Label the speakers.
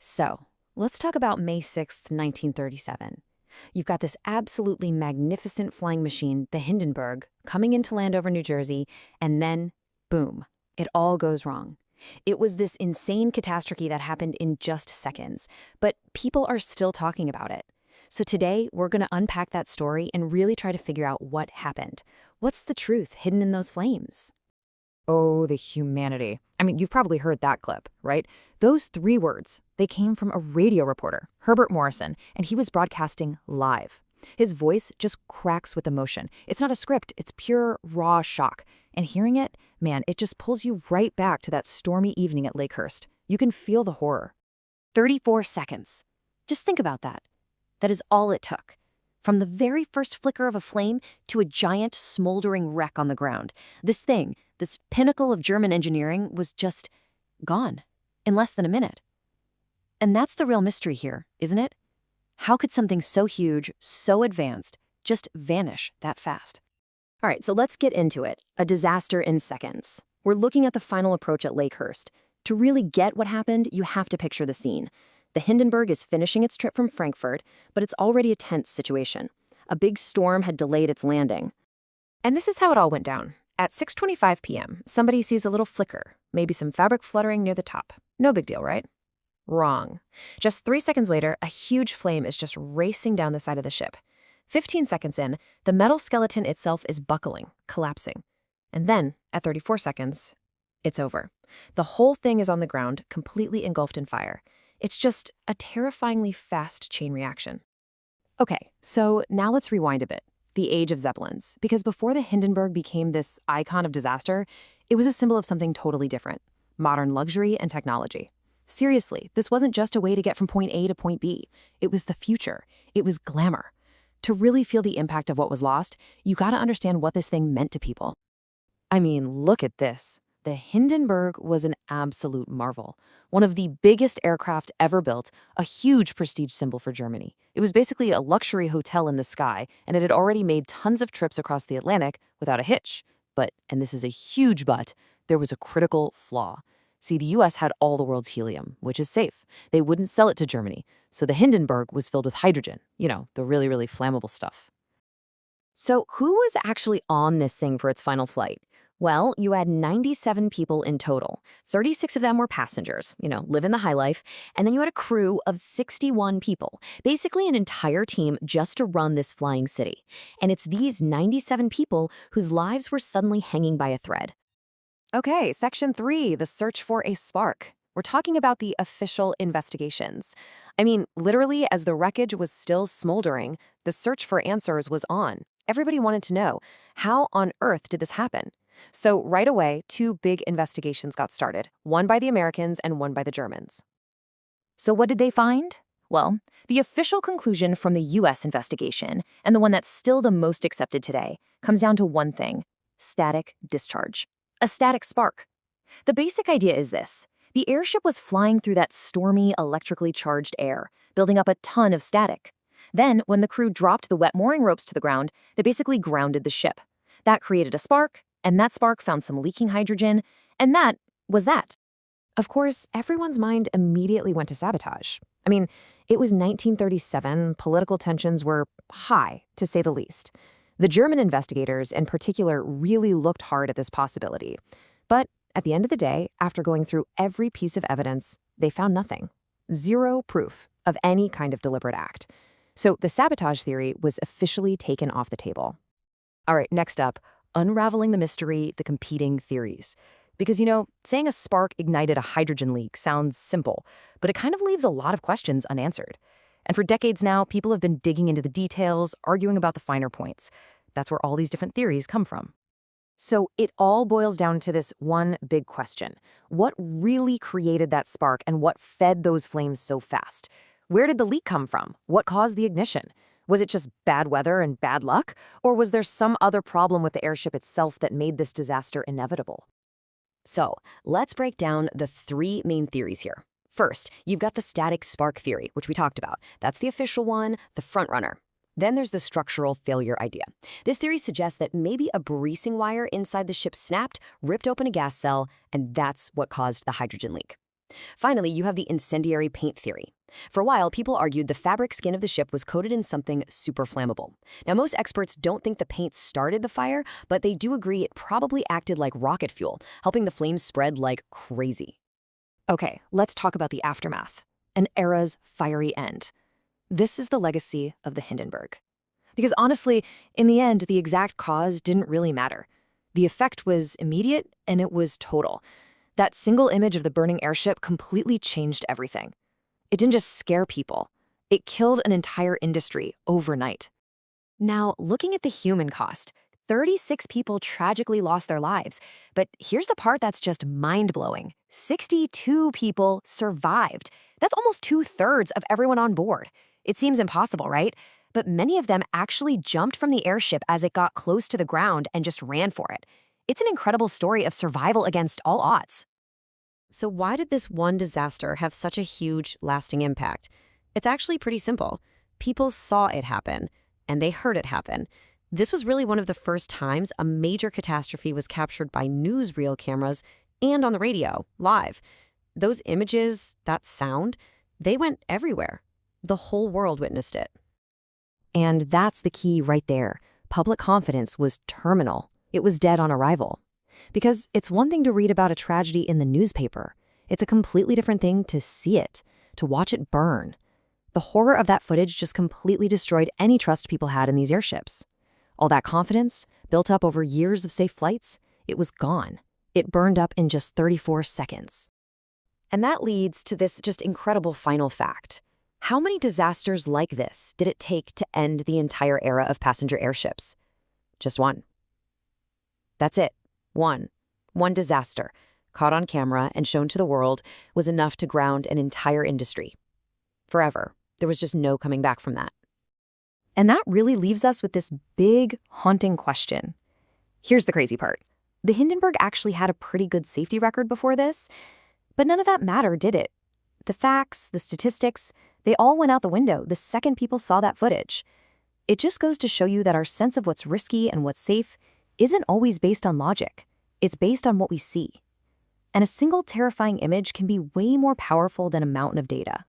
Speaker 1: So, let's talk about May 6th, 1937. You've got this absolutely magnificent flying machine, the Hindenburg, coming into land over New Jersey, and then, boom, it all goes wrong. It was this insane catastrophe that happened in just seconds, but people are still talking about it. So today, we're going to unpack that story and really try to figure out what happened. What's the truth hidden in those flames? Oh, the humanity. I mean, you've probably heard that clip, right? Those three words, they came from a radio reporter, Herbert Morrison, and he was broadcasting live. His voice just cracks with emotion. It's not a script, it's pure, raw shock. And hearing it, man, it just pulls you right back to that stormy evening at Lakehurst. You can feel the horror. 34 seconds. Just think about that. That is all it took. From the very first flicker of a flame to a giant, smoldering wreck on the ground. This thing, this pinnacle of German engineering, was just gone in less than a minute. And that's the real mystery here, isn't it? How could something so huge, so advanced, just vanish that fast? All right, so let's get into it. A disaster in seconds. We're looking at the final approach at Lakehurst. To really get what happened, you have to picture the scene. The Hindenburg is finishing its trip from Frankfurt, but it's already a tense situation. A big storm had delayed its landing. And this is how it all went down. At 6:25 p.m., somebody sees a little flicker, maybe some fabric fluttering near the top. No big deal, right? Wrong. Just 3 seconds later, a huge flame is just racing down the side of the ship. 15 seconds in, the metal skeleton itself is buckling, collapsing. And then, at 34 seconds, it's over. The whole thing is on the ground, completely engulfed in fire. It's just a terrifyingly fast chain reaction. Okay, so now let's rewind a bit. The age of Zeppelins. Because before the Hindenburg became this icon of disaster, it was a symbol of something totally different. Modern luxury and technology. Seriously, this wasn't just a way to get from point A to point B. It was the future. It was glamour. To really feel the impact of what was lost, you gotta understand what this thing meant to people. I mean, look at this. The Hindenburg was an absolute marvel. One of the biggest aircraft ever built, a huge prestige symbol for Germany. It was basically a luxury hotel in the sky, and it had already made tons of trips across the Atlantic without a hitch. But, and this is a huge but, there was a critical flaw. See, the US had all the world's helium, which is safe. They wouldn't sell it to Germany, so the Hindenburg was filled with hydrogen, the really, really flammable stuff. So who was actually on this thing for its final flight? Well, you had 97 people in total. 36 of them were passengers, living the high life, and then you had a crew of 61 people, basically an entire team just to run this flying city. And it's these 97 people whose lives were suddenly hanging by a thread. Okay, Section 3, the search for a spark. We're talking about the official investigations. I mean, literally, as the wreckage was still smoldering, the search for answers was on. Everybody wanted to know, how on earth did this happen? So right away, two big investigations got started, one by the Americans and one by the Germans. So what did they find? Well, the official conclusion from the US investigation, and the one that's still the most accepted today, comes down to one thing: static discharge. A static spark. The basic idea is this. The airship was flying through that stormy, electrically charged air, building up a ton of static. Then, when the crew dropped the wet mooring ropes to the ground, they basically grounded the ship. That created a spark, and that spark found some leaking hydrogen, and that was that. Of course, everyone's mind immediately went to sabotage. I mean, it was 1937, political tensions were high, to say the least. The German investigators, in particular, really looked hard at this possibility. But at the end of the day, after going through every piece of evidence, they found nothing. Zero proof of any kind of deliberate act. So the sabotage theory was officially taken off the table. All right, next up, unraveling the mystery, the competing theories. Because, saying a spark ignited a hydrogen leak sounds simple, but it kind of leaves a lot of questions unanswered. And for decades now, people have been digging into the details, arguing about the finer points. That's where all these different theories come from. So it all boils down to this one big question. What really created that spark and what fed those flames so fast? Where did the leak come from? What caused the ignition? Was it just bad weather and bad luck? Or was there some other problem with the airship itself that made this disaster inevitable? So let's break down the three main theories here. First, you've got the static spark theory, which we talked about. That's the official one, the front runner. Then there's the structural failure idea. This theory suggests that maybe a breasing wire inside the ship snapped, ripped open a gas cell, and that's what caused the hydrogen leak. Finally, you have the incendiary paint theory. For a while, people argued the fabric skin of the ship was coated in something super flammable. Now, most experts don't think the paint started the fire, but they do agree it probably acted like rocket fuel, helping the flames spread like crazy. Okay, let's talk about the aftermath. An era's fiery end. This is the legacy of the Hindenburg. Because honestly, in the end, the exact cause didn't really matter. The effect was immediate and it was total. That single image of the burning airship completely changed everything. It didn't just scare people. It killed an entire industry overnight. Now, looking at the human cost, 36 people tragically lost their lives. But here's the part that's just mind-blowing. 62 people survived. That's almost 2/3 of everyone on board. It seems impossible, right? But many of them actually jumped from the airship as it got close to the ground and just ran for it. It's an incredible story of survival against all odds. So why did this one disaster have such a huge, lasting impact? It's actually pretty simple. People saw it happen, and they heard it happen. This was really one of the first times a major catastrophe was captured by newsreel cameras and on the radio, live. Those images, that sound, they went everywhere. The whole world witnessed it. And that's the key right there. Public confidence was terminal. It was dead on arrival. Because it's one thing to read about a tragedy in the newspaper. It's a completely different thing to see it, to watch it burn. The horror of that footage just completely destroyed any trust people had in these airships. All that confidence, built up over years of safe flights, it was gone. It burned up in just 34 seconds. And that leads to this just incredible final fact. How many disasters like this did it take to end the entire era of passenger airships? Just one. That's it. One disaster, caught on camera and shown to the world, was enough to ground an entire industry. Forever. There was just no coming back from that. And that really leaves us with this big, haunting question. Here's the crazy part. The Hindenburg actually had a pretty good safety record before this, but none of that mattered, did it? The facts, the statistics, they all went out the window the second people saw that footage. It just goes to show you that our sense of what's risky and what's safe isn't always based on logic. It's based on what we see. And a single terrifying image can be way more powerful than a mountain of data.